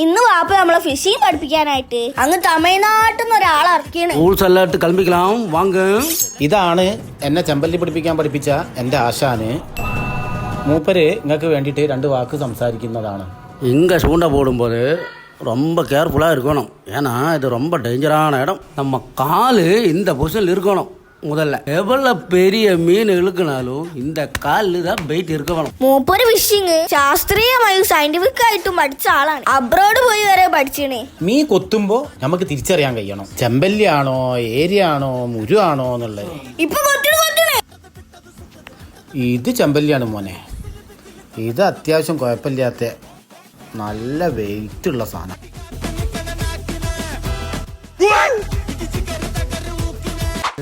ഇന്ന് വാപ്പ നമ്മളെ ഫിഷിംഗ് പഠിപ്പിക്കാനായിട്ട് അങ്ങ് തമിഴ്നാട്ടിൽ നിന്ന് ഒരാളെ ഇറക്കിയാണ്. ഇതാണ് എന്നെ ചെമ്പല്ലി പഠിപ്പിച്ച എൻ്റെ ആശാന്. മൂപ്പര് നിങ്ങൾക്ക് വേണ്ടിയിട്ട് 2 വാക്ക് സംസാരിക്കുന്നതാണ്. இங்கே சூண்டை போடும்போது ரொம்ப கேர்ஃபுல்லாக இருக்கணும். ஏன்னா இது ரொம்ப டேஞ்சரான இடம். நம்ம கால் இந்த பொசிஷனில் இருக்கணும். முதல்ல எவ்வளோ பெரிய மீன் இழுக்கினாலும் இந்த காலில் தான் வெயிറ്റ് இருக்க വേണം. മൂപ്പര് ഫിഷിംഗ് ശാസ്ത്രീയമായും സയന്റിഫിക് ആയിട്ടും പഠിച്ച ആളാണ്. അബ്രോഡ് പോയി വരെ പഠിച്ചാണ്. മീൻ കൊത്തുമ്പോൾ നമുക്ക് തിരിച്ചറിയാൻ കഴിയണം ചെമ്പല്ലിയാണോ ഏരിയാണോ മുരുവാണോ എന്നുള്ളത്. ഇപ്പൊ ഇത് ചെമ്പല്ലിയാണ് മോനെ. ഇത് അത്യാവശ്യം കുഴപ്പമില്ലാത്ത നല്ല വെയിറ്റ് ഉള്ള സാധനം.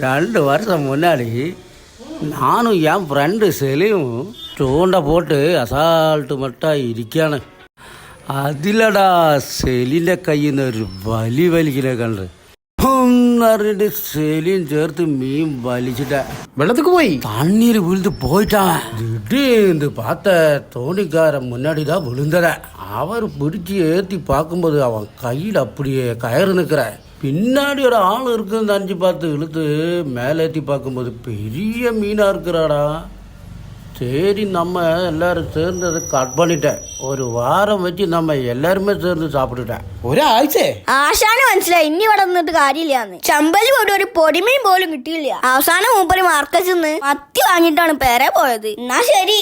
ரெண்டு வருஷம் முன்னாடி நானும் என் ஃப்ரெண்டு செலியும் சூண்டை போட்டு அசால்ட்டு மட்டும் ഇരിക്കുകയാണ്. അതിലടാ സെലിൻ്റെ കയ്യിൽ നിന്ന് ഒരു വലിക്കണേ കണ്ട് പറഞ്ഞിട്ട് സെലിയും ചേർത്ത് മീൻ വലിച്ചിട്ട് വെള്ളത്തിക്ക് പോയി தண்ணீர் விழுந்து போயிட்டான். திடீர்னு பார்த்த தோணிக்காரன் முன்னாடி தான் விழுந்தத. அவர் பிடிச்சி ஏற்றி பார்க்கும்போது அவன் கையில் அப்படியே கயிறு நிற்கிற. பின்னாடி ஒரு ஆள் இருக்குன்னு நினச்சி பார்த்து இழுத்து மேலே ஏற்றி பார்க்கும்போது பெரிய மீனாக இருக்கிறாடா. சரி நம்ம எல்லாரும் சேர்ந்து அதை கட் பண்ணிட்டேன். ஒரு வாரம் வச்சு நம்ம எல்லாருமே சேர்ந்து சாப்பிட்டுட்டேன். ഒരാഴ്ച ആശാന് മനസ്സിലായി ഇനി ഇവിടെ നിന്നിട്ട് കാര്യമില്ലാന്ന്. ചമ്പലി പോയിട്ട് ഒരു പൊടിമീൻ പോലും കിട്ടിയില്ല. അവസാനം മൂപ്പര് മാർക്കറ്റിൽ നിന്ന് മത്തി വാങ്ങിയിട്ടാണ് പേരെ പോയത്. എന്നാ ശരി.